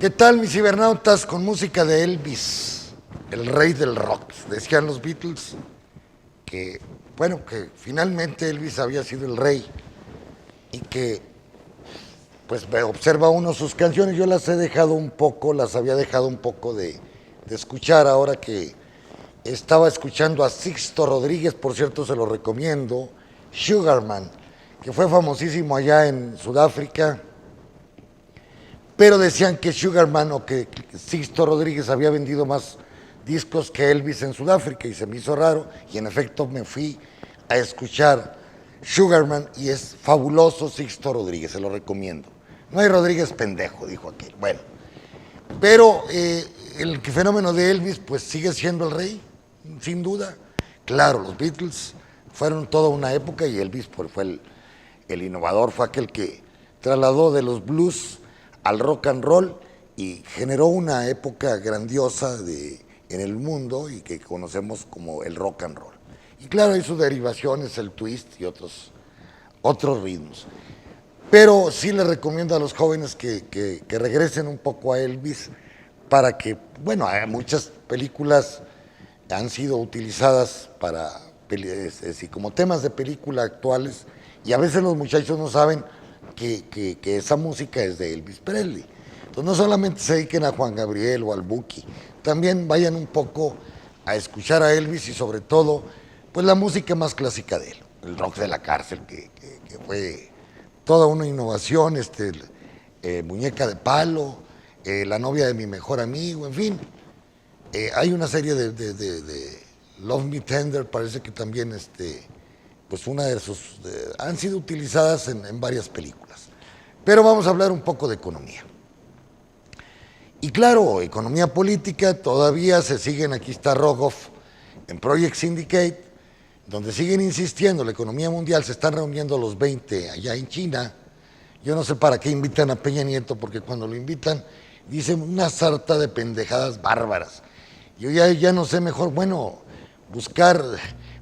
¿Qué tal, mis cibernautas? Con música de Elvis, el rey del rock. Decían los Beatles que, bueno, que finalmente Elvis había sido el rey y que, pues, observa uno sus canciones. Yo las he dejado un poco, las había dejado un poco de escuchar ahora que estaba escuchando a Sixto Rodríguez, por cierto, se lo recomiendo, Sugarman, que fue famosísimo allá en Sudáfrica. Pero decían que Sugarman o que Sixto Rodríguez había vendido más discos que Elvis en Sudáfrica y se me hizo raro y en efecto me fui a escuchar Sugarman y es fabuloso Sixto Rodríguez, se lo recomiendo. No hay Rodríguez pendejo, dijo aquel. Bueno, pero el fenómeno de Elvis pues sigue siendo el rey, sin duda. Claro, los Beatles fueron toda una época y Elvis pues, fue el innovador, fue aquel que trasladó de los blues al rock and roll y generó una época grandiosa en el mundo y que conocemos como el rock and roll. Y claro, hay sus derivaciones, el twist y otros ritmos. Pero sí les recomiendo a los jóvenes que regresen un poco a Elvis para que, bueno, hay muchas películas han sido utilizadas para, es decir, como temas de película actuales y a veces los muchachos no saben que esa música es de Elvis Presley. Entonces no solamente se dediquen a Juan Gabriel o al Buki, también vayan un poco a escuchar a Elvis y sobre todo, pues la música más clásica de él, el rock de la cárcel, que fue toda una innovación, Muñeca de Palo, La novia de mi mejor amigo, en fin. Hay una serie de Love Me Tender, parece que también pues una de sus han sido utilizadas en varias películas. Pero vamos a hablar un poco de economía. Y claro, economía política, todavía se siguen, aquí está Rogoff, en Project Syndicate, donde siguen insistiendo, la economía mundial, se están reuniendo los 20 allá en China. Yo no sé para qué invitan a Peña Nieto, porque cuando lo invitan dicen una sarta de pendejadas bárbaras. Yo ya no sé, mejor, bueno, buscar,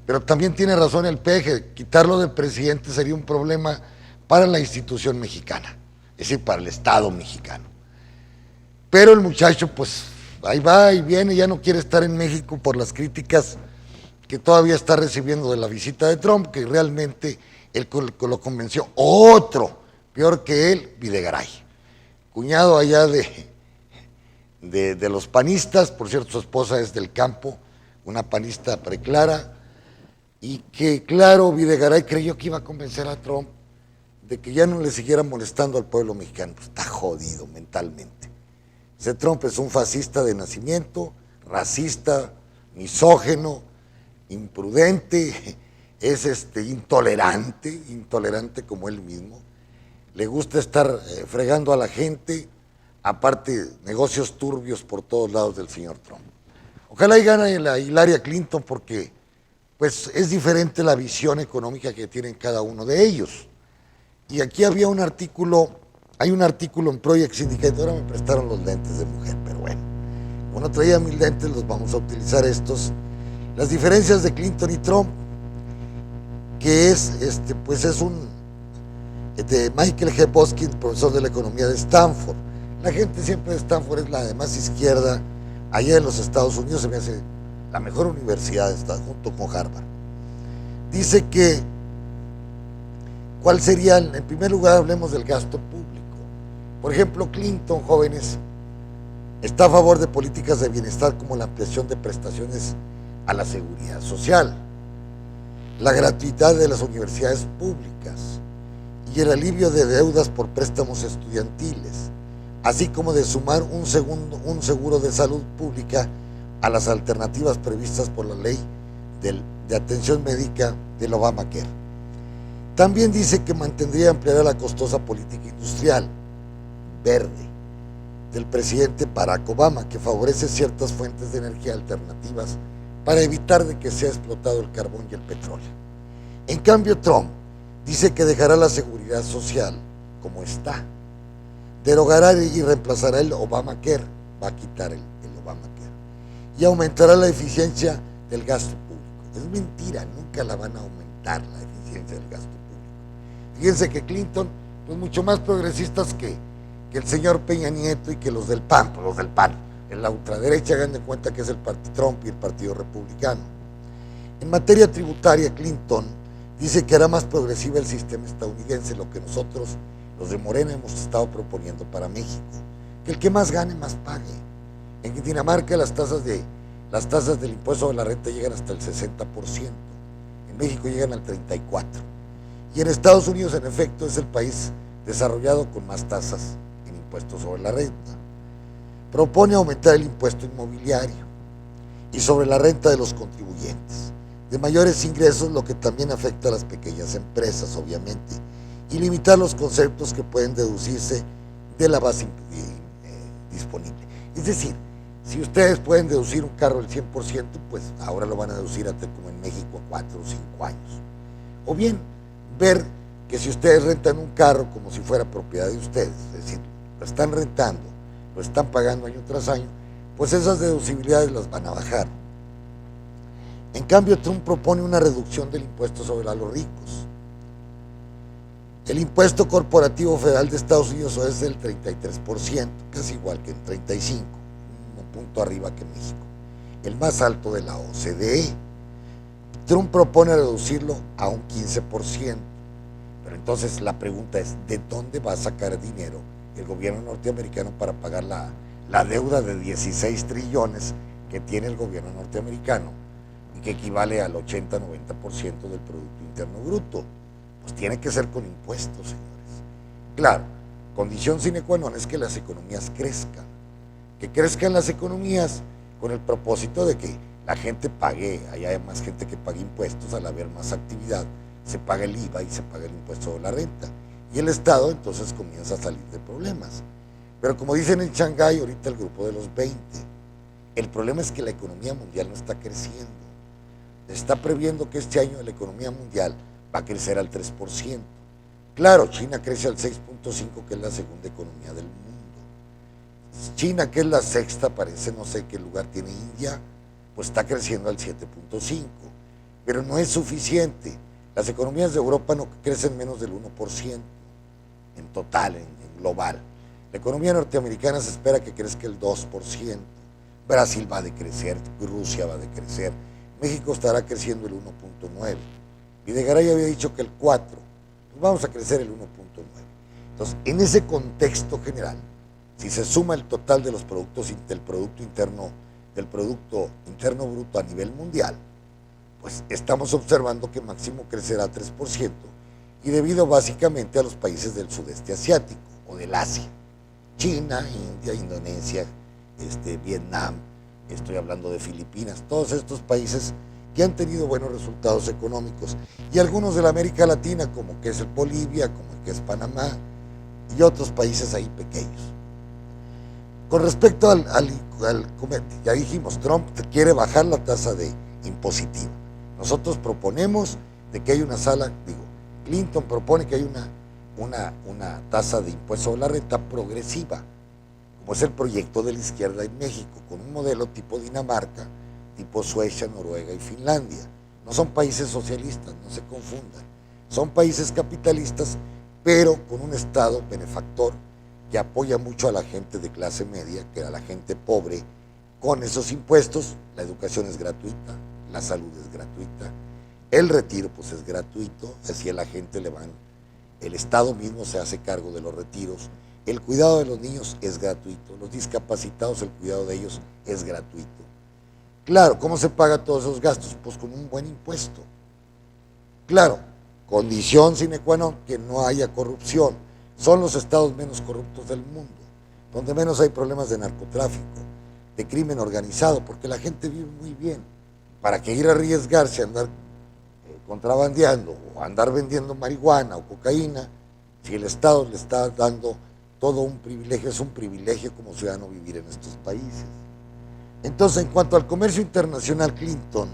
pero también tiene razón el peje, quitarlo del presidente sería un problema para la institución mexicana, es decir, para el Estado mexicano. Pero el muchacho, pues, ahí va y viene, ya no quiere estar en México por las críticas que todavía está recibiendo de la visita de Trump, que realmente él lo convenció. Otro, peor que él, Videgaray, cuñado allá de los panistas, por cierto, su esposa es del campo, una panista preclara, y que, claro, Videgaray creyó que iba a convencer a Trump de que ya no le siguiera molestando al pueblo mexicano. Pues está jodido mentalmente. Ese Trump es un fascista de nacimiento, racista, misógeno, imprudente, es intolerante como él mismo. Le gusta estar fregando a la gente, aparte negocios turbios por todos lados del señor Trump. Ojalá y gane la Hillary Clinton porque pues es diferente la visión económica que tienen cada uno de ellos. Y aquí había un artículo, hay un artículo en Project Syndicate, ahora me prestaron los lentes de mujer, pero bueno, como no traía mis lentes, los vamos a utilizar estos. Las diferencias de Clinton y Trump, que es, pues es de Michael G. Boskin, profesor de la economía de Stanford. La gente siempre de Stanford es la de más izquierda, allá en los Estados Unidos se me hace la mejor universidad, está junto con Harvard. Dice que, ¿cuál sería? En primer lugar, hablemos del gasto público. Por ejemplo, Clinton, jóvenes, está a favor de políticas de bienestar como la ampliación de prestaciones a la seguridad social, la gratuidad de las universidades públicas y el alivio de deudas por préstamos estudiantiles, así como de sumar un seguro de salud pública a las alternativas previstas por la ley de atención médica del Obamacare. También dice que mantendría y ampliará la costosa política industrial verde del presidente Barack Obama, que favorece ciertas fuentes de energía alternativas para evitar de que sea explotado el carbón y el petróleo. En cambio, Trump dice que dejará la seguridad social como está, derogará y reemplazará el Obamacare, va a quitar el Obamacare, y aumentará la eficiencia del gasto público. Es mentira, nunca la van a aumentar la eficiencia del gasto público. Fíjense que Clinton, pues mucho más progresistas que el señor Peña Nieto y que los del PAN, en la ultraderecha hagan de cuenta que es el partido Trump y el Partido Republicano. En materia tributaria, Clinton dice que hará más progresiva el sistema estadounidense, lo que nosotros, los de Morena, hemos estado proponiendo para México, que el que más gane, más pague. En Dinamarca las tasas del impuesto sobre la renta llegan hasta el 60%, en México llegan al 34%, y en Estados Unidos, en efecto, es el país desarrollado con más tasas en impuestos sobre la renta. Propone aumentar el impuesto inmobiliario y sobre la renta de los contribuyentes de mayores ingresos, lo que también afecta a las pequeñas empresas, obviamente, y limitar los conceptos que pueden deducirse de la base disponible. Es decir, si ustedes pueden deducir un carro al 100%, pues ahora lo van a deducir hasta como en México a 4 o 5 años. O bien, ver que si ustedes rentan un carro como si fuera propiedad de ustedes, es decir, lo están rentando, lo están pagando año tras año, pues esas deducibilidades las van a bajar. En cambio, Trump propone una reducción del impuesto sobre los ricos. El impuesto corporativo federal de Estados Unidos es del 33%, casi igual que en 35%, un punto arriba que México, el más alto de la OCDE. Trump propone reducirlo a un 15%, pero entonces la pregunta es, ¿de dónde va a sacar dinero el gobierno norteamericano para pagar la deuda de 16 trillones que tiene el gobierno norteamericano y que equivale al 80-90% del Producto Interno Bruto? Pues tiene que ser con impuestos, señores. Claro, condición sine qua non es que las economías crezcan, que crezcan las economías con el propósito de que la gente pague, haya más gente que pague impuestos, al haber más actividad, se paga el IVA y se paga el impuesto sobre la renta. Y el Estado entonces comienza a salir de problemas. Pero como dicen en Shanghái, ahorita el grupo de los 20, el problema es que la economía mundial no está creciendo. Está previendo que este año la economía mundial va a crecer al 3%. Claro, China crece al 6.5%, que es la segunda economía del mundo. China, que es la sexta, parece, no sé qué lugar tiene India, pues está creciendo al 7.5%, pero no es suficiente. Las economías de Europa no crecen menos del 1% en total, en global. La economía norteamericana se espera que crezca el 2%, Brasil va a decrecer, Rusia va a decrecer, México estará creciendo el 1.9%. Videgaray había dicho que el 4%, pues vamos a crecer el 1.9%. Entonces, en ese contexto general, si se suma el total de los productos del Producto Interno Bruto a nivel mundial, pues estamos observando que máximo crecerá 3%, y debido básicamente a los países del sudeste asiático o del Asia, China, India, Indonesia, Vietnam, estoy hablando de Filipinas, todos estos países que han tenido buenos resultados económicos, y algunos de la América Latina, como que es el Bolivia, como que es Panamá, y otros países ahí pequeños. Con respecto ya dijimos, Trump quiere bajar la tasa impositiva. Nosotros proponemos de que hay Clinton propone que hay una tasa de impuesto sobre la renta progresiva, como es el proyecto de la izquierda en México, con un modelo tipo Dinamarca, tipo Suecia, Noruega y Finlandia. No son países socialistas, no se confundan. Son países capitalistas, pero con un Estado benefactor que apoya mucho a la gente de clase media, que a la gente pobre. Con esos impuestos, la educación es gratuita, la salud es gratuita, el retiro pues es gratuito, así a la gente el Estado mismo se hace cargo de los retiros, el cuidado de los niños es gratuito, los discapacitados, el cuidado de ellos es gratuito. Claro, ¿cómo se paga todos esos gastos? Pues con un buen impuesto. Claro, condición sine qua non, que no haya corrupción. Son los estados menos corruptos del mundo, donde menos hay problemas de narcotráfico, de crimen organizado, porque la gente vive muy bien. ¿Para qué ir a arriesgarse a andar contrabandeando o andar vendiendo marihuana o cocaína si el Estado le está dando todo un privilegio? Es un privilegio como ciudadano vivir en estos países. Entonces, en cuanto al comercio internacional, Clinton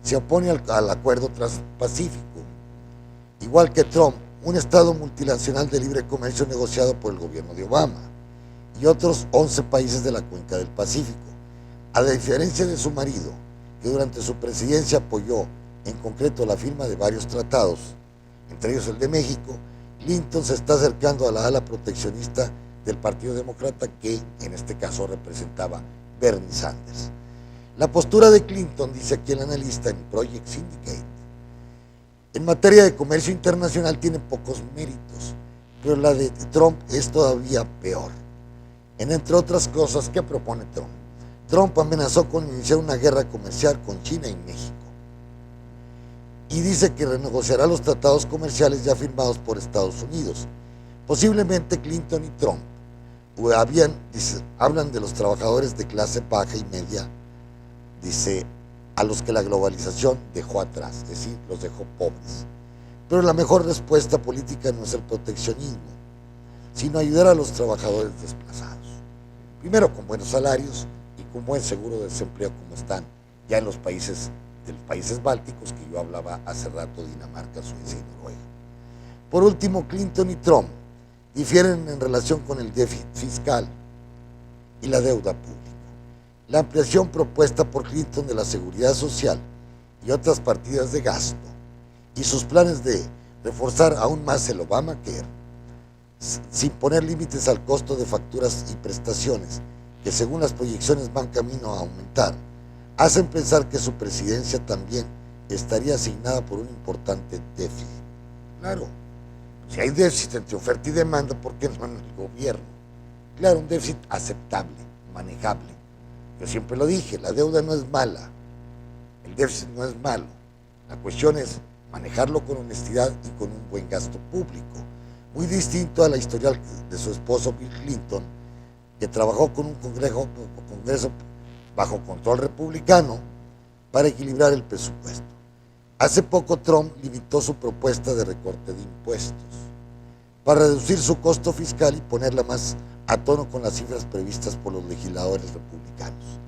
se opone al acuerdo transpacífico, igual que Trump, un estado multinacional de libre comercio negociado por el gobierno de Obama y otros 11 países de la cuenca del Pacífico. A diferencia de su marido, que durante su presidencia apoyó en concreto la firma de varios tratados, entre ellos el de México, Clinton se está acercando a la ala proteccionista del Partido Demócrata, que en este caso representaba Bernie Sanders. La postura de Clinton, dice aquí el analista en Project Syndicate, en materia de comercio internacional tiene pocos méritos, pero la de Trump es todavía peor. Entre otras cosas, ¿qué propone Trump? Trump amenazó con iniciar una guerra comercial con China y México. Y dice que renegociará los tratados comerciales ya firmados por Estados Unidos. Posiblemente Clinton y Trump hablan de los trabajadores de clase baja y media, dice, a los que la globalización dejó atrás, es decir, los dejó pobres. Pero la mejor respuesta política no es el proteccionismo, sino ayudar a los trabajadores desplazados. Primero con buenos salarios y con buen seguro de desempleo, como están ya en los países bálticos que yo hablaba hace rato, Dinamarca, Suecia y Noruega. Por último, Clinton y Trump difieren en relación con el déficit fiscal y la deuda pública. La ampliación propuesta por Clinton de la seguridad social y otras partidas de gasto y sus planes de reforzar aún más el Obamacare, sin poner límites al costo de facturas y prestaciones, que según las proyecciones van camino a aumentar, hacen pensar que su presidencia también estaría asignada por un importante déficit. Claro, si hay déficit entre oferta y demanda, ¿por qué no en el gobierno? Claro, un déficit aceptable, manejable. Yo siempre lo dije, la deuda no es mala, el déficit no es malo. La cuestión es manejarlo con honestidad y con un buen gasto público. Muy distinto a la historial de su esposo Bill Clinton, que trabajó con un congreso bajo control republicano para equilibrar el presupuesto. Hace poco Trump limitó su propuesta de recorte de impuestos para reducir su costo fiscal y ponerla más a tono con las cifras previstas por los legisladores republicanos.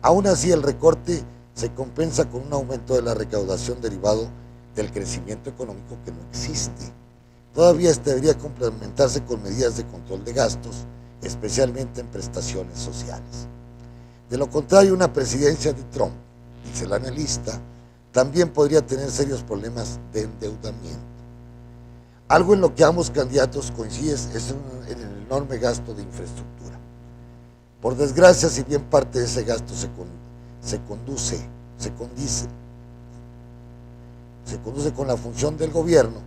Aún así, el recorte se compensa con un aumento de la recaudación derivado del crecimiento económico que no existe. Todavía debería complementarse con medidas de control de gastos, especialmente en prestaciones sociales. De lo contrario, una presidencia de Trump, dice el analista, también podría tener serios problemas de endeudamiento. Algo en lo que ambos candidatos coinciden es en el enorme gasto de infraestructura. Por desgracia, si bien parte de ese gasto se conduce con la función del gobierno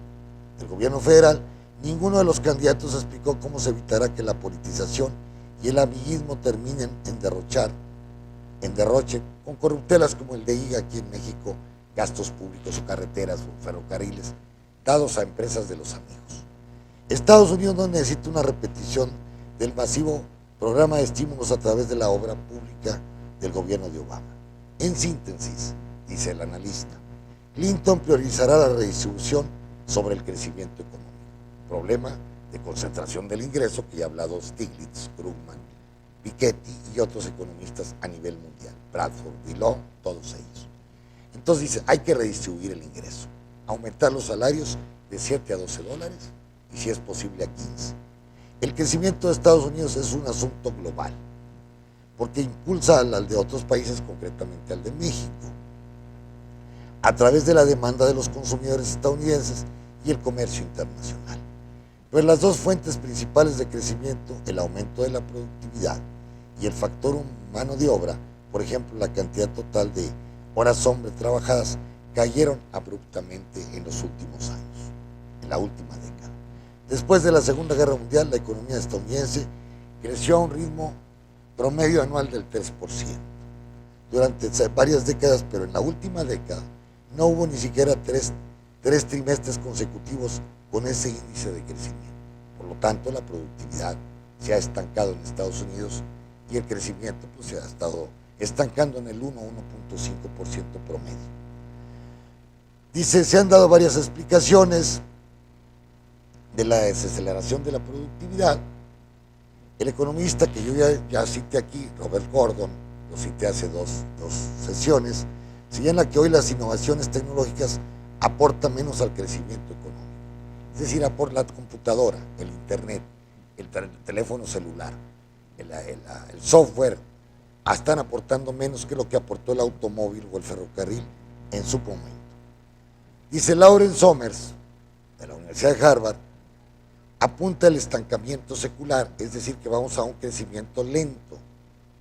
federal, ninguno de los candidatos explicó cómo se evitará que la politización y el amiguismo terminen en derroche con corruptelas como el de IGA aquí en México, gastos públicos o carreteras o ferrocarriles dados a empresas de los amigos. Estados Unidos no necesita una repetición del masivo programa de estímulos a través de la obra pública del gobierno de Obama. En síntesis, dice el analista, Clinton priorizará la redistribución sobre el crecimiento económico. Problema de concentración del ingreso que ya ha hablado Stiglitz, Krugman, Piketty y otros economistas a nivel mundial, Bradford, Dillon, todos ellos. Entonces dice, hay que redistribuir el ingreso, aumentar los salarios de 7 a 12 dólares y si es posible a 15. El crecimiento de Estados Unidos es un asunto global, porque impulsa al de otros países, concretamente al de México, a través de la demanda de los consumidores estadounidenses y el comercio internacional. Pero las dos fuentes principales de crecimiento, el aumento de la productividad y el factor mano de obra, por ejemplo, la cantidad total de horas hombre trabajadas, cayeron abruptamente en los últimos años, en la última década. Después de la Segunda Guerra Mundial, la economía estadounidense creció a un ritmo promedio anual del 3%. Durante varias décadas, pero en la última década, no hubo ni siquiera tres trimestres consecutivos con ese índice de crecimiento. Por lo tanto, la productividad se ha estancado en Estados Unidos y el crecimiento se ha estado estancando en el 1-1.5% promedio. Dice, se han dado varias explicaciones de la desaceleración de la productividad. El economista que yo ya cité aquí, Robert Gordon, lo cité hace dos sesiones, señala que hoy las innovaciones tecnológicas aportan menos al crecimiento económico. Es decir, por la computadora, el internet, el teléfono celular, el software, están aportando menos que lo que aportó el automóvil o el ferrocarril en su momento. Dice Lawrence Summers, de la Universidad de Harvard, apunta al estancamiento secular, es decir, que vamos a un crecimiento lento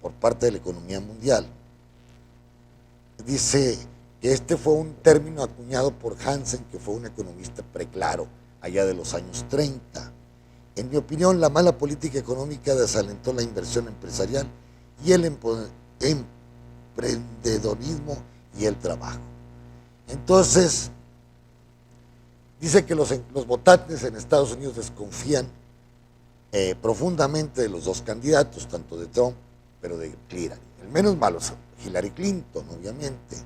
por parte de la economía mundial. Dice que este fue un término acuñado por Hansen, que fue un economista preclaro allá de los años 30. En mi opinión, la mala política económica desalentó la inversión empresarial y el emprendedorismo y el trabajo. Entonces, dice que los votantes en Estados Unidos desconfían profundamente de los dos candidatos, tanto de Trump, pero de Hillary. El menos malo es Hillary Clinton, obviamente.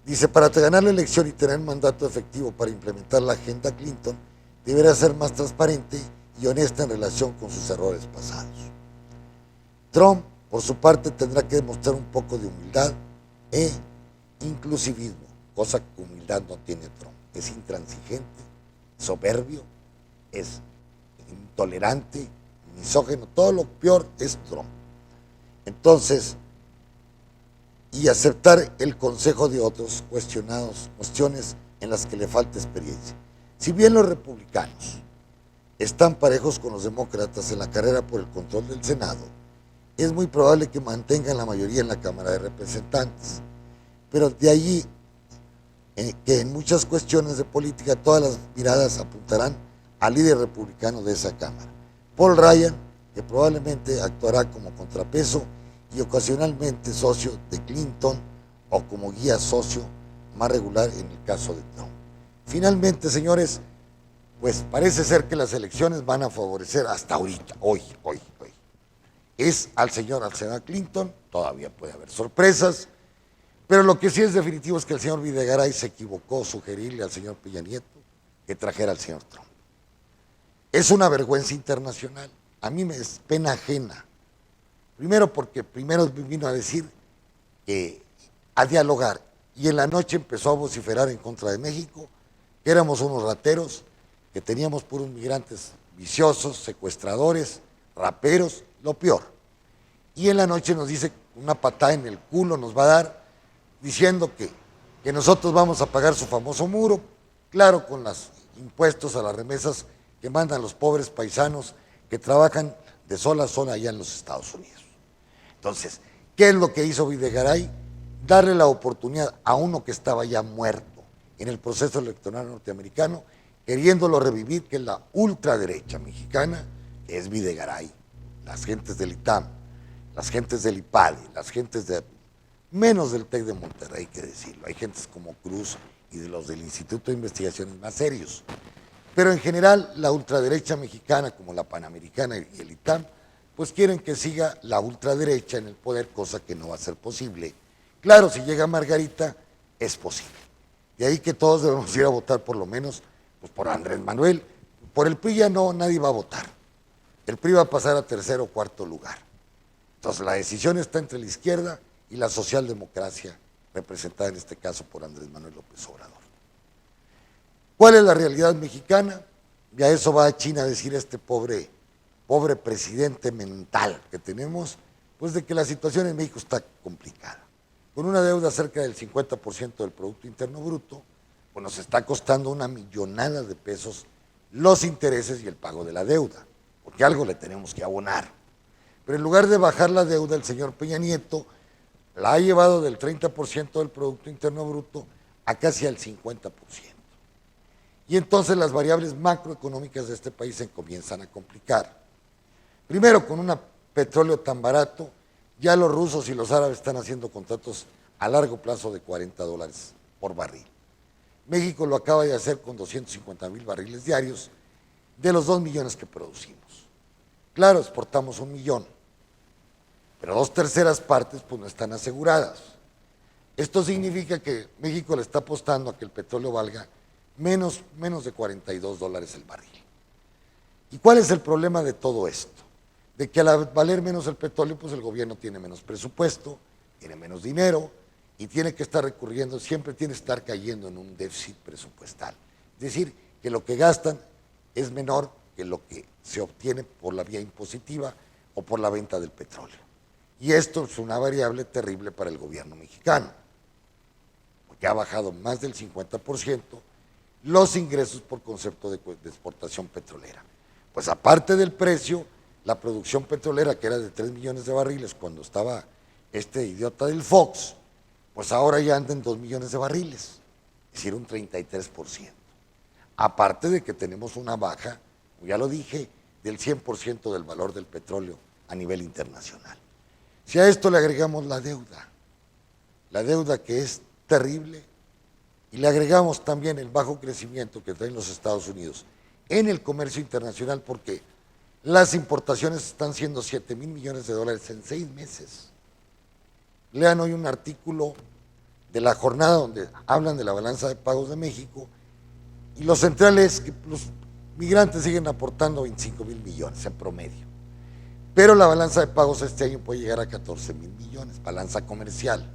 Dice, para ganar la elección y tener mandato efectivo para implementar la agenda Clinton, deberá ser más transparente y honesta en relación con sus errores pasados. Trump, por su parte, tendrá que demostrar un poco de humildad e inclusivismo, cosa que humildad no tiene Trump. Es intransigente, soberbio, es intolerante, misógino, todo lo peor es Trump. Entonces, y aceptar el consejo de otros cuestiones en las que le falta experiencia. Si bien los republicanos están parejos con los demócratas en la carrera por el control del Senado, es muy probable que mantengan la mayoría en la Cámara de Representantes. Pero de allí que en muchas cuestiones de política todas las miradas apuntarán al líder republicano de esa Cámara, Paul Ryan, que probablemente actuará como contrapeso y ocasionalmente socio de Clinton o como guía socio más regular en el caso de Trump. Finalmente, señores, pues parece ser que las elecciones van a favorecer hasta ahorita, hoy. Es al senador Clinton, todavía puede haber sorpresas, pero lo que sí es definitivo es que el señor Videgaray se equivocó sugerirle al señor Peña Nieto que trajera al señor Trump. Es una vergüenza internacional, a mí me es pena ajena. Primero porque primero vino a decir que a dialogar y en la noche empezó a vociferar en contra de México, que éramos unos rateros, que teníamos puros migrantes viciosos, secuestradores, raperos, lo peor. Y en la noche nos dice una patada en el culo nos va a dar, diciendo que nosotros vamos a pagar su famoso muro, claro, con los impuestos a las remesas que mandan los pobres paisanos que trabajan de sol a sol allá en los Estados Unidos. Entonces, ¿qué es lo que hizo Videgaray? Darle la oportunidad a uno que estaba ya muerto en el proceso electoral norteamericano, queriéndolo revivir, que es la ultraderecha mexicana, que es Videgaray, las gentes del ITAM, las gentes del IPADE, las gentes de menos del TEC de Monterrey, que decirlo. Hay gentes como Cruz y de los del Instituto de Investigaciones más serios. Pero en general, la ultraderecha mexicana, como la Panamericana y el ITAM, pues quieren que siga la ultraderecha en el poder, cosa que no va a ser posible. Claro, si llega Margarita, es posible. De ahí que todos debemos ir a votar por lo menos pues por Andrés Manuel. Por el PRI ya no, nadie va a votar. El PRI va a pasar a tercer o cuarto lugar. Entonces la decisión está entre la izquierda y la socialdemocracia, representada en este caso por Andrés Manuel López Obrador. ¿Cuál es la realidad mexicana? Y a eso va a China a decir este pobre presidente mental que tenemos, pues de que la situación en México está complicada. Con una deuda cerca del 50% del Producto Interno Bruto, pues nos está costando una millonada de pesos los intereses y el pago de la deuda, porque algo le tenemos que abonar. Pero en lugar de bajar la deuda, el señor Peña Nieto la ha llevado del 30% del Producto Interno Bruto a casi al 50%. Y entonces las variables macroeconómicas de este país se comienzan a complicar. Primero, con un petróleo tan barato, ya los rusos y los árabes están haciendo contratos a largo plazo de $40 por barril. México lo acaba de hacer con 250,000 barriles diarios de los 2 millones que producimos. Claro, exportamos 1 millón, pero 2/3 partes pues no están aseguradas. Esto significa que México le está apostando a que el petróleo valga menos de $42 el barril. ¿Y cuál es el problema de todo esto? De que al valer menos el petróleo, pues el gobierno tiene menos presupuesto, tiene menos dinero y tiene que estar recurriendo, siempre tiene que estar cayendo en un déficit presupuestal. Es decir, que lo que gastan es menor que lo que se obtiene por la vía impositiva o por la venta del petróleo. Y esto es una variable terrible para el gobierno mexicano, porque ha bajado más del 50% los ingresos por concepto de exportación petrolera. Pues aparte del precio, la producción petrolera, que era de 3 millones de barriles cuando estaba este idiota del Fox, pues ahora ya anda en 2 millones de barriles, es decir, un 33%. Aparte de que tenemos una baja, ya lo dije, del 100% del valor del petróleo a nivel internacional. Si a esto le agregamos la deuda que es terrible, y le agregamos también el bajo crecimiento que traen los Estados Unidos en el comercio internacional, porque las importaciones están siendo 7,000 millones de dólares en 6 meses. Lean hoy un artículo de La Jornada donde hablan de la balanza de pagos de México, y lo central es que los migrantes siguen aportando 25,000 millones en promedio. Pero la balanza de pagos este año puede llegar a 14,000 millones, balanza comercial.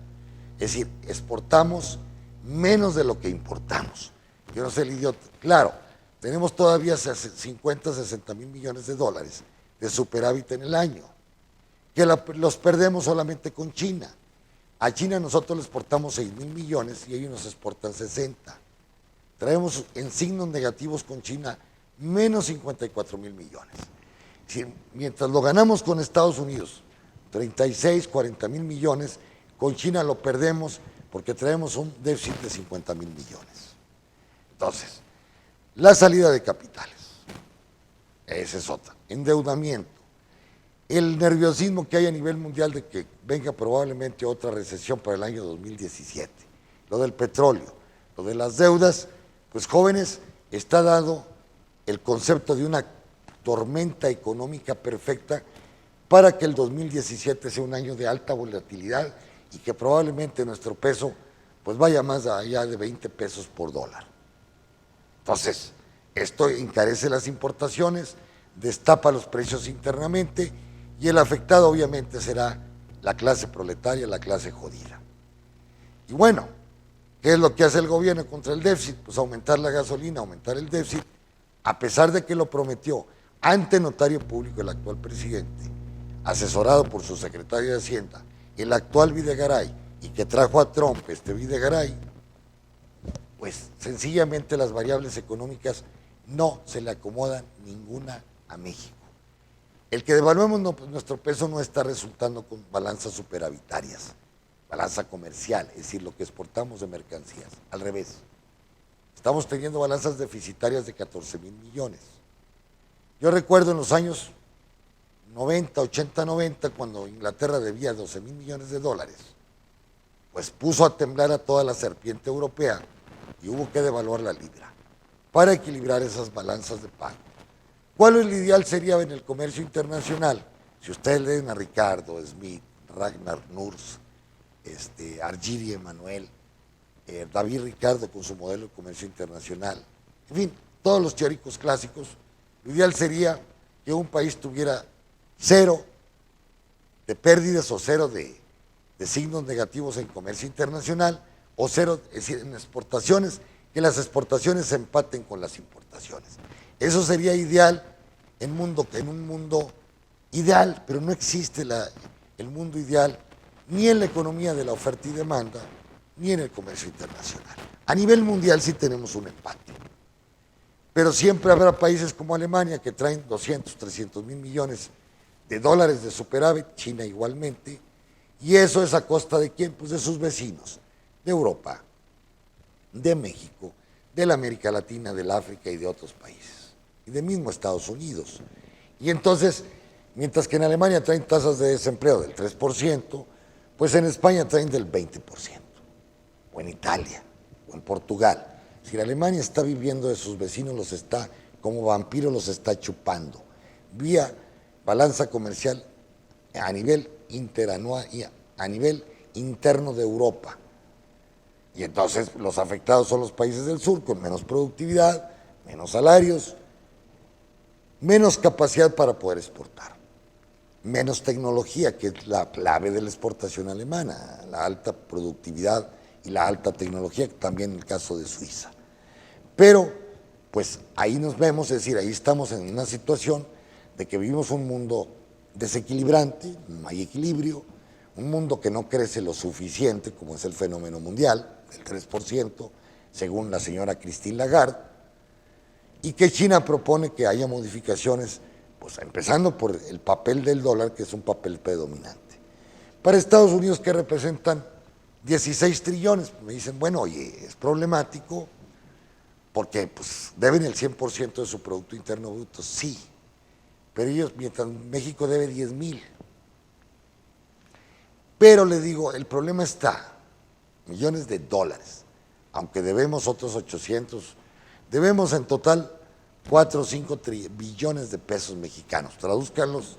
Es decir, exportamos menos de lo que importamos. Yo no sé el idiota. Claro, tenemos todavía 50, 60 mil millones de dólares de superávit en el año, que los perdemos solamente con China. A China nosotros le exportamos 6,000 millones y ellos nos exportan 60. Traemos en signos negativos con China menos 54,000 millones. Si, mientras lo ganamos con Estados Unidos, 36, 40,000 millones, con China lo perdemos porque traemos un déficit de 50,000 millones. Entonces, la salida de capitales, esa es otra, endeudamiento, el nerviosismo que hay a nivel mundial de que venga probablemente otra recesión para el año 2017, lo del petróleo, lo de las deudas, pues jóvenes, está dado el concepto de una tormenta económica perfecta para que el 2017 sea un año de alta volatilidad y que probablemente nuestro peso pues vaya más allá de 20 pesos por dólar. Entonces, esto encarece las importaciones, destapa los precios internamente y el afectado obviamente será la clase proletaria, la clase jodida. Y bueno, ¿qué es lo que hace el gobierno contra el déficit? Pues aumentar la gasolina, aumentar el déficit, a pesar de que lo prometió ante notario público el actual presidente, asesorado por su secretario de Hacienda, el actual Videgaray, y que trajo a Trump este Videgaray, pues sencillamente las variables económicas no se le acomodan ninguna a México. El que devaluemos nuestro peso no está resultando con balanzas superavitarias, balanza comercial, es decir, lo que exportamos de mercancías, al revés. Estamos teniendo balanzas deficitarias de 14,000 millones. Yo recuerdo en los años 90, 80, 90, cuando Inglaterra debía 12,000 millones de dólares, pues puso a temblar a toda la serpiente europea y hubo que devaluar la libra para equilibrar esas balanzas de pago. ¿Cuál es el ideal sería en el comercio internacional? Si ustedes leen a Ricardo, Smith, Ragnar Nurs, Argiri Emanuel, David Ricardo con su modelo de comercio internacional, en fin, todos los teóricos clásicos, lo ideal sería que un país tuviera 0 de pérdidas o 0 de signos negativos en comercio internacional o 0, es decir, en exportaciones, que las exportaciones se empaten con las importaciones. Eso sería ideal en un mundo ideal, pero no existe el mundo ideal ni en la economía de la oferta y demanda, ni en el comercio internacional. A nivel mundial sí tenemos un empate, pero siempre habrá países como Alemania que traen 200, 300 mil millones de dólares de superávit, China igualmente, y eso es a costa de quién, pues de sus vecinos, de Europa, de México, de la América Latina, del África y de otros países, y de mismo Estados Unidos. Y entonces, mientras que en Alemania traen tasas de desempleo del 3%, pues en España traen del 20%, o en Italia, o en Portugal. Si la Alemania está viviendo de sus vecinos, los está, como vampiro los está chupando, vía balanza comercial a nivel interanual y a nivel interno de Europa. Y entonces los afectados son los países del sur con menos productividad, menos salarios, menos capacidad para poder exportar, menos tecnología, que es la clave de la exportación alemana, la alta productividad y la alta tecnología, también en el caso de Suiza. Pero, pues ahí nos vemos, es decir, ahí estamos en una situación de que vivimos un mundo desequilibrante, no hay equilibrio, un mundo que no crece lo suficiente, como es el fenómeno mundial, del 3%, según la señora Christine Lagarde, y que China propone que haya modificaciones, pues empezando por el papel del dólar, que es un papel predominante. Para Estados Unidos, que representan 16 trillones, me dicen, bueno, oye, es problemático porque pues, deben el 100% de su Producto Interno Bruto, sí, pero ellos, mientras México debe 10,000. Pero le digo, el problema está, millones de dólares, aunque debemos otros 800, debemos en total 4 o 5 billones de pesos mexicanos. Tradúzcanlos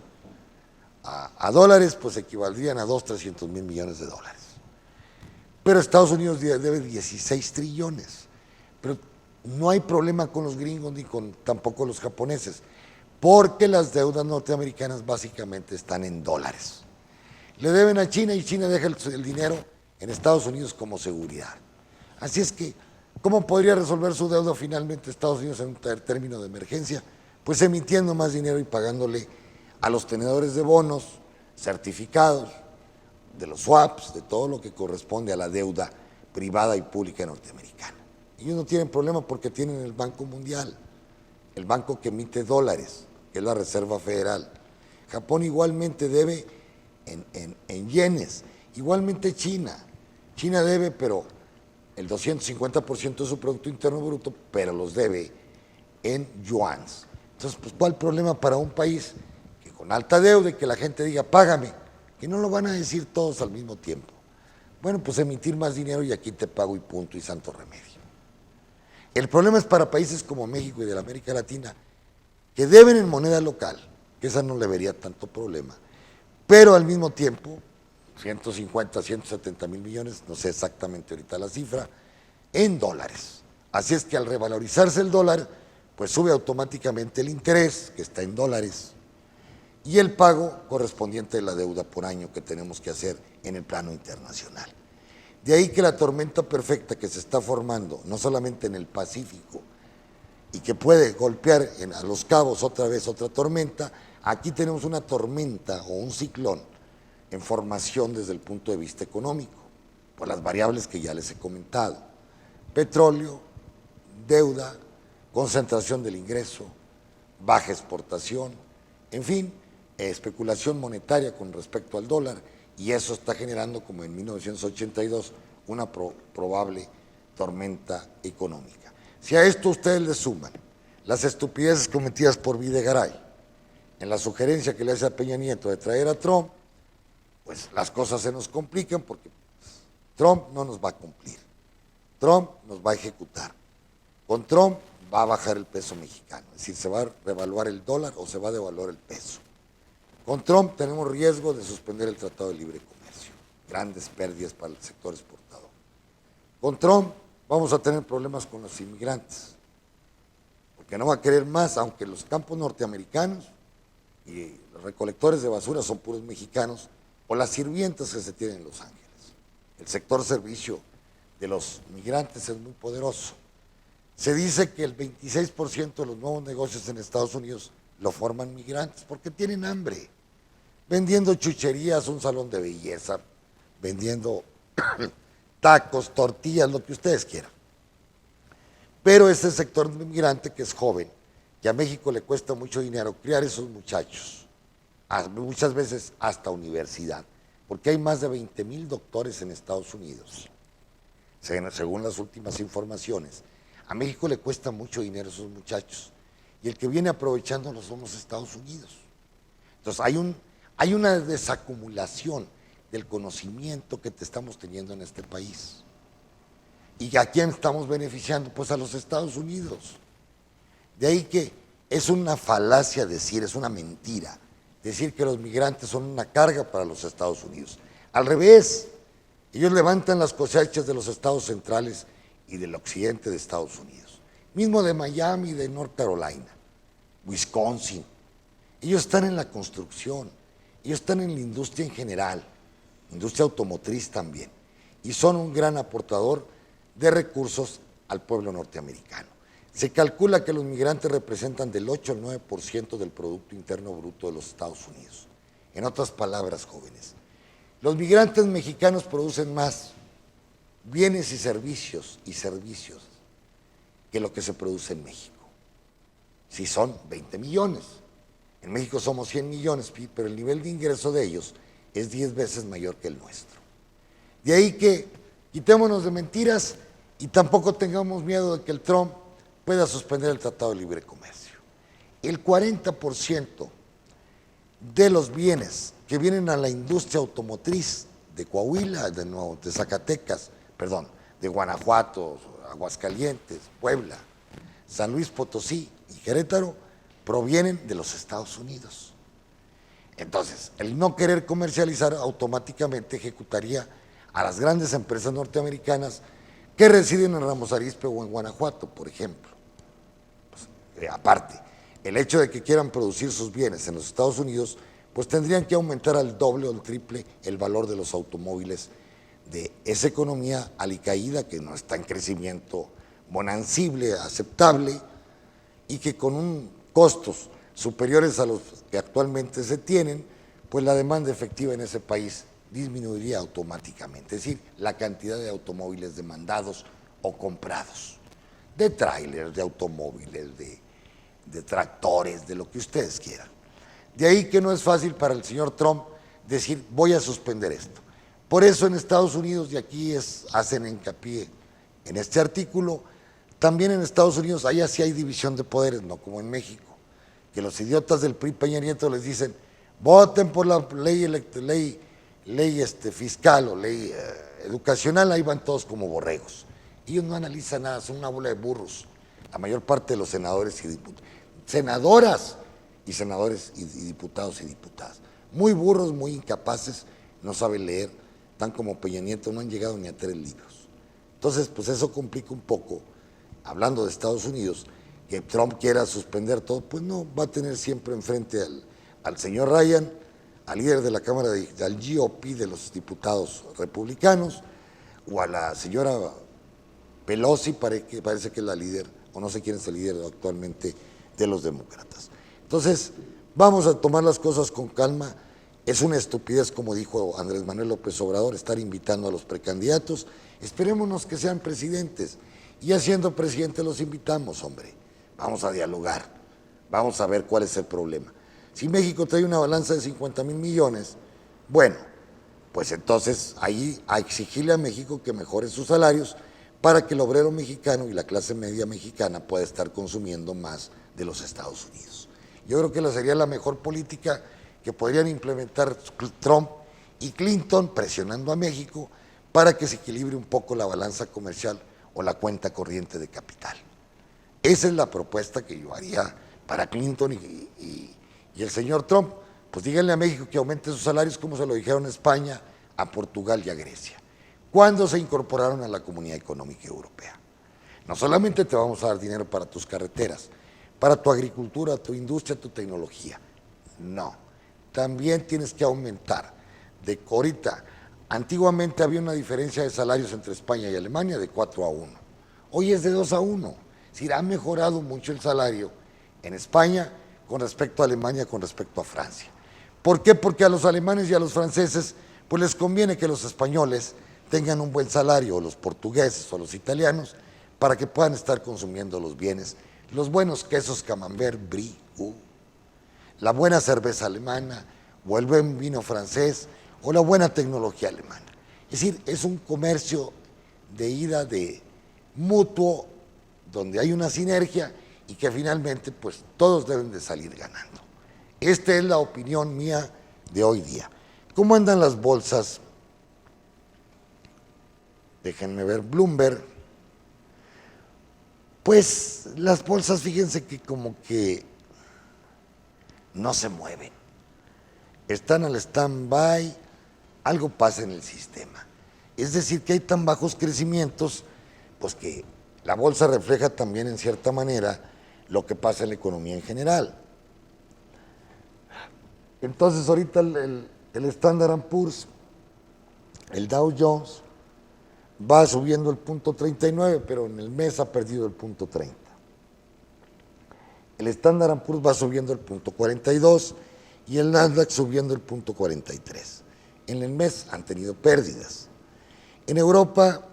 a dólares, pues equivaldrían a 200, 300 mil millones de dólares. Pero Estados Unidos debe 16 trillones. Pero no hay problema con los gringos ni con tampoco los japoneses, porque las deudas norteamericanas básicamente están en dólares. Le deben a China y China deja el dinero en Estados Unidos como seguridad. Así es que, ¿cómo podría resolver su deuda finalmente Estados Unidos en un término de emergencia? Pues emitiendo más dinero y pagándole a los tenedores de bonos, certificados, de los swaps, de todo lo que corresponde a la deuda privada y pública norteamericana. Ellos no tienen problema porque tienen el Banco Mundial, el banco que emite dólares, que es la Reserva Federal. Japón igualmente debe en yenes, igualmente China. China debe, pero el 250% de su Producto Interno Bruto, pero los debe en yuans. Entonces, pues, ¿cuál problema para un país que con alta deuda y que la gente diga, págame, que no lo van a decir todos al mismo tiempo? Bueno, pues emitir más dinero y aquí te pago y punto y santo remedio. El problema es para países como México y de la América Latina, que deben en moneda local, que esa no le vería tanto problema, pero al mismo tiempo, 150, 170 mil millones, no sé exactamente ahorita la cifra, en dólares. Así es que al revalorizarse el dólar, pues sube automáticamente el interés, que está en dólares, y el pago correspondiente de la deuda por año que tenemos que hacer en el plano internacional. De ahí que la tormenta perfecta que se está formando, no solamente en el Pacífico, y que puede golpear a Los Cabos otra vez otra tormenta, aquí tenemos una tormenta o un ciclón en formación desde el punto de vista económico, por las variables que ya les he comentado: petróleo, deuda, concentración del ingreso, baja exportación, en fin, especulación monetaria con respecto al dólar, y eso está generando, como en 1982, una probable tormenta económica. Si a esto ustedes le suman las estupideces cometidas por Videgaray en la sugerencia que le hace a Peña Nieto de traer a Trump, pues las cosas se nos complican porque Trump no nos va a cumplir. Trump nos va a ejecutar. Con Trump va a bajar el peso mexicano, es decir, se va a revaluar el dólar o se va a devaluar el peso. Con Trump tenemos riesgo de suspender el Tratado de Libre Comercio, grandes pérdidas para el sector exportador. Con Trump vamos a tener problemas con los inmigrantes, porque no va a querer más, aunque los campos norteamericanos y los recolectores de basura son puros mexicanos, o las sirvientas que se tienen en Los Ángeles. El sector servicio de los migrantes es muy poderoso. Se dice que el 26% de los nuevos negocios en Estados Unidos lo forman migrantes porque tienen hambre, vendiendo chucherías, un salón de belleza, vendiendo tacos, tortillas, lo que ustedes quieran. Pero ese sector migrante que es joven, que a México le cuesta mucho dinero criar esos muchachos, muchas veces hasta universidad, porque hay más de 20,000 doctores en Estados Unidos, según las últimas informaciones. A México le cuesta mucho dinero a esos muchachos, y el que viene aprovechándolo son los Estados Unidos. Entonces hay una desacumulación del conocimiento que estamos teniendo en este país. ¿Y a quién estamos beneficiando? Pues a los Estados Unidos. De ahí que es una falacia decir, es una mentira, decir que los migrantes son una carga para los Estados Unidos. Al revés, ellos levantan las cosechas de los estados centrales y del occidente de Estados Unidos, mismo de Miami, de North Carolina, Wisconsin. Ellos están en la construcción, ellos están en la industria en general, industria automotriz también, y son un gran aportador de recursos al pueblo norteamericano. Se calcula que los migrantes representan del 8 al 9% del Producto Interno Bruto de los Estados Unidos. En otras palabras, jóvenes, los migrantes mexicanos producen más bienes y servicios que lo que se produce en México. Si son 20 millones, en México somos 100 millones, pero el nivel de ingreso de ellos es 10 veces mayor que el nuestro. De ahí que quitémonos de mentiras y tampoco tengamos miedo de que el Trump pueda suspender el Tratado de Libre Comercio. El 40% de los bienes que vienen a la industria automotriz de Coahuila, de Zacatecas, perdón, de Guanajuato, Aguascalientes, Puebla, San Luis Potosí y Querétaro, provienen de los Estados Unidos. Entonces, el no querer comercializar automáticamente ejecutaría a las grandes empresas norteamericanas que residen en Ramos Arizpe o en Guanajuato, por ejemplo. Pues, aparte, el hecho de que quieran producir sus bienes en los Estados Unidos, pues tendrían que aumentar al doble o al triple el valor de los automóviles de esa economía alicaída que no está en crecimiento bonancible, aceptable, y que con costos superiores a los que actualmente se tienen, pues la demanda efectiva en ese país disminuiría automáticamente, es decir, la cantidad de automóviles demandados o comprados, de tráilers, de automóviles, de tractores, de lo que ustedes quieran. De ahí que no es fácil para el señor Trump decir, voy a suspender esto. Por eso en Estados Unidos, y aquí hacen hincapié en este artículo, también en Estados Unidos, allá sí hay división de poderes, no como en México, que los idiotas del PRI Peña Nieto les dicen, voten por la ley fiscal o ley educacional, ahí van todos como borregos. Ellos no analizan nada, son una bola de burros, la mayor parte de los senadores y diputados, senadoras y senadores y diputados y diputadas, muy burros, muy incapaces, no saben leer, tan como Peña Nieto, no han llegado ni a 3 libros. Entonces, pues eso complica un poco, hablando de Estados Unidos, que Trump quiera suspender todo, pues no, va a tener siempre enfrente al señor Ryan, al líder de la Cámara, al GOP de los diputados republicanos, o a la señora Pelosi, parece que es la líder, o no sé quién es el líder actualmente de los demócratas. Entonces, vamos a tomar las cosas con calma. Es una estupidez, como dijo Andrés Manuel López Obrador, estar invitando a los precandidatos. Esperémonos que sean presidentes. Y ya siendo presidente los invitamos, hombre. Vamos a dialogar. Vamos a ver cuál es el problema. Si México trae una balanza de 50,000 millones, bueno, pues entonces ahí a exigirle a México que mejore sus salarios para que el obrero mexicano y la clase media mexicana pueda estar consumiendo más de los Estados Unidos. Yo creo que sería la mejor política que podrían implementar Trump y Clinton presionando a México para que se equilibre un poco la balanza comercial o la cuenta corriente de capital. Esa es la propuesta que yo haría para Clinton y el señor Trump. Pues díganle a México que aumente sus salarios como se lo dijeron a España, a Portugal y a Grecia, cuando se incorporaron a la Comunidad Económica Europea. No solamente te vamos a dar dinero para tus carreteras, para tu agricultura, tu industria, tu tecnología. No, también tienes que aumentar. De ahorita, antiguamente había una diferencia de salarios entre España y Alemania de 4-1. Hoy es de 2-1. Es decir, ha mejorado mucho el salario en España con respecto a Alemania, con respecto a Francia. ¿Por qué? Porque a los alemanes y a los franceses pues les conviene que los españoles tengan un buen salario, o los portugueses o los italianos, para que puedan estar consumiendo los bienes, los buenos quesos camembert, brie, la buena cerveza alemana, o el buen vino francés, o la buena tecnología alemana. Es decir, es un comercio de ida de mutuo, donde hay una sinergia y que finalmente pues todos deben de salir ganando. Esta es la opinión mía de hoy día. ¿Cómo andan las bolsas? Déjenme ver, Bloomberg. Pues las bolsas, fíjense que como que no se mueven. Están al stand-by, algo pasa en el sistema. Es decir, que hay tan bajos crecimientos, pues que la bolsa refleja también en cierta manera lo que pasa en la economía en general. Entonces ahorita el Standard & Poor's, el Dow Jones, va subiendo el 0.39, pero en el mes ha perdido el 0.30. El Standard & Poor's va subiendo el 0.42 y el Nasdaq subiendo el 0.43. En el mes han tenido pérdidas. En Europa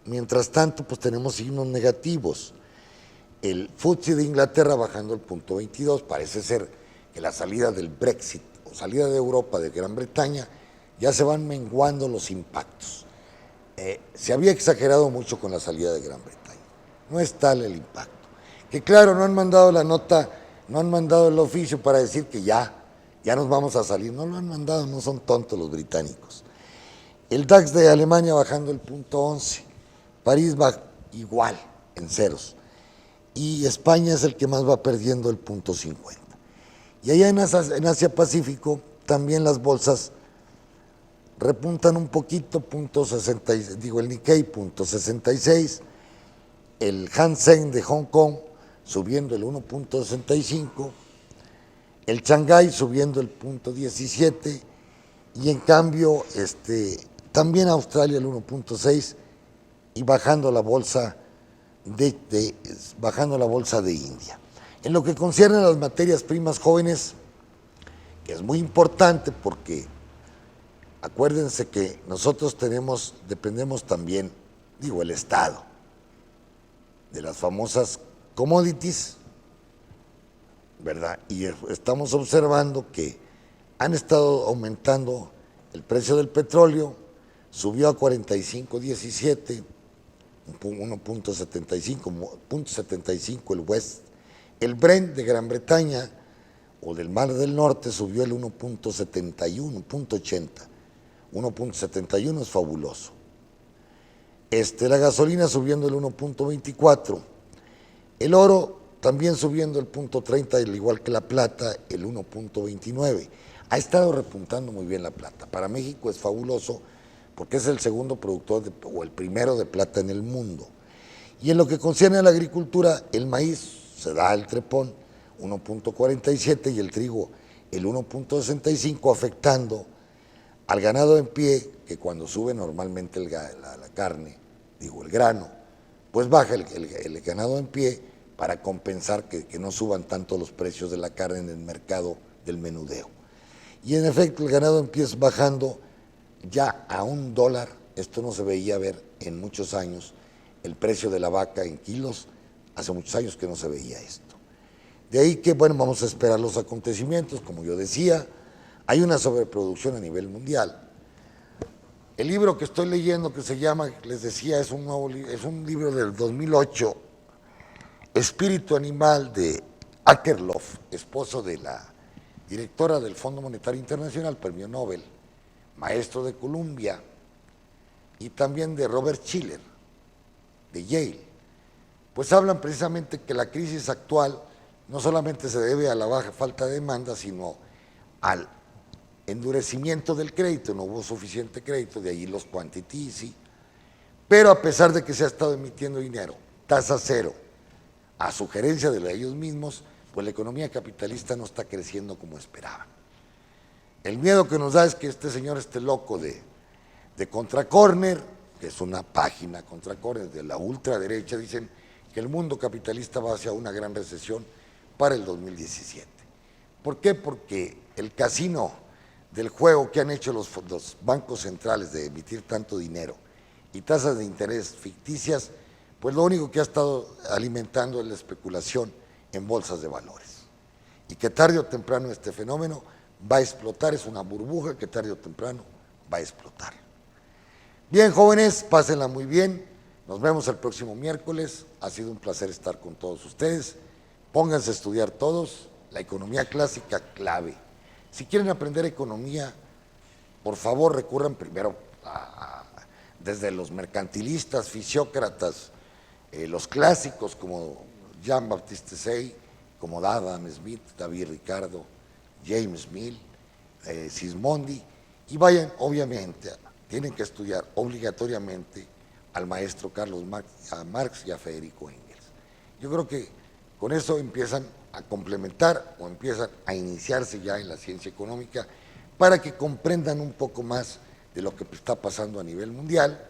mientras tanto, pues tenemos signos negativos. El FTSE de Inglaterra bajando el punto 22, parece ser que la salida del Brexit o salida de Europa, de Gran Bretaña, ya se van menguando los impactos. Se había exagerado mucho con la salida de Gran Bretaña, no es tal el impacto. Que claro, no han mandado la nota, no han mandado el oficio para decir que ya nos vamos a salir, no lo han mandado, no son tontos los británicos. El DAX de Alemania bajando el punto 11, París va igual, en ceros, y España es el que más va perdiendo el punto 50. Y allá en Asia Pacífico también las bolsas repuntan un poquito, punto 60, el Nikkei punto 66, el Hang Seng de Hong Kong subiendo el 1.65, el Shanghái subiendo el punto 17 y en cambio también Australia el 1.6 y bajando la bolsa de India. En lo que concierne a las materias primas jóvenes, que es muy importante porque acuérdense que nosotros dependemos también, el Estado, de las famosas commodities, ¿verdad? Y estamos observando que han estado aumentando el precio del petróleo, subió a 45.17, 1.75 el West. El Brent de Gran Bretaña o del Mar del Norte subió el 1.71, 1.80. 1.71 es fabuloso. La gasolina subiendo el 1.24. El oro también subiendo el 0.30, al igual que la plata, el 1.29. Ha estado repuntando muy bien la plata. Para México es fabuloso porque es el segundo productor o el primero de plata en el mundo. Y en lo que concierne a la agricultura, el maíz se da el trepón, 1.47, y el trigo el 1.65, afectando al ganado en pie, que cuando sube normalmente la carne, el grano, pues baja el ganado en pie para compensar que no suban tanto los precios de la carne en el mercado del menudeo. Y en efecto el ganado en pie es bajando ya a $1, esto no se veía ver en muchos años, el precio de la vaca en kilos, hace muchos años que no se veía esto. De ahí que, vamos a esperar los acontecimientos, como yo decía, hay una sobreproducción a nivel mundial. El libro que estoy leyendo, que se llama, les decía, es un libro del 2008, Espíritu Animal, de Akerlof, esposo de la directora del Fondo Monetario Internacional, premio Nobel, maestro de Columbia, y también de Robert Shiller, de Yale. Pues hablan precisamente que la crisis actual no solamente se debe a la baja falta de demanda, sino al endurecimiento del crédito, no hubo suficiente crédito, de ahí los quantity easy, pero a pesar de que se ha estado emitiendo dinero, tasa cero, a sugerencia de ellos mismos, pues la economía capitalista no está creciendo como esperaban. El miedo que nos da es que este señor esté loco de Contracorner, que es una página Contracorner de la ultraderecha, dicen que el mundo capitalista va hacia una gran recesión para el 2017. ¿Por qué? Porque el casino del juego que han hecho los bancos centrales de emitir tanto dinero y tasas de interés ficticias, pues lo único que ha estado alimentando es la especulación en bolsas de valores. Y que tarde o temprano este fenómeno va a explotar, es una burbuja que tarde o temprano va a explotar. Bien, jóvenes, pásenla muy bien, nos vemos el próximo miércoles, ha sido un placer estar con todos ustedes, pónganse a estudiar todos, la economía clásica clave. Si quieren aprender economía, por favor recurran primero desde los mercantilistas, fisiócratas, los clásicos como Jean-Baptiste Say, como Adam Smith, David Ricardo, James Mill, Sismondi, y vayan, obviamente, tienen que estudiar obligatoriamente al maestro Carlos Marx, a Marx y a Federico Engels. Yo creo que con eso empiezan a complementar o empiezan a iniciarse ya en la ciencia económica para que comprendan un poco más de lo que está pasando a nivel mundial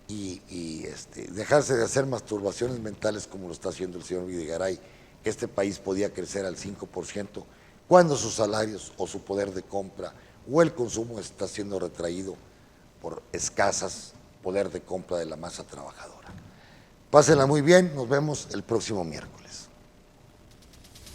y dejarse de hacer masturbaciones mentales como lo está haciendo el señor Videgaray, que este país podía crecer al 5% cuando sus salarios o su poder de compra o el consumo está siendo retraído por escasas poder de compra de la masa trabajadora. Pásenla muy bien, nos vemos el próximo miércoles.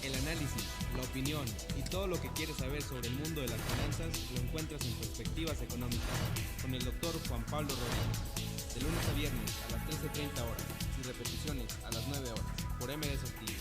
El análisis, la opinión y todo lo que quieres saber sobre el mundo de las finanzas lo encuentras en Perspectivas Económicas con el Dr. Juan Pablo Rodríguez, de lunes a viernes a las 13:30 horas y repeticiones a las 9 horas por MD Sofía.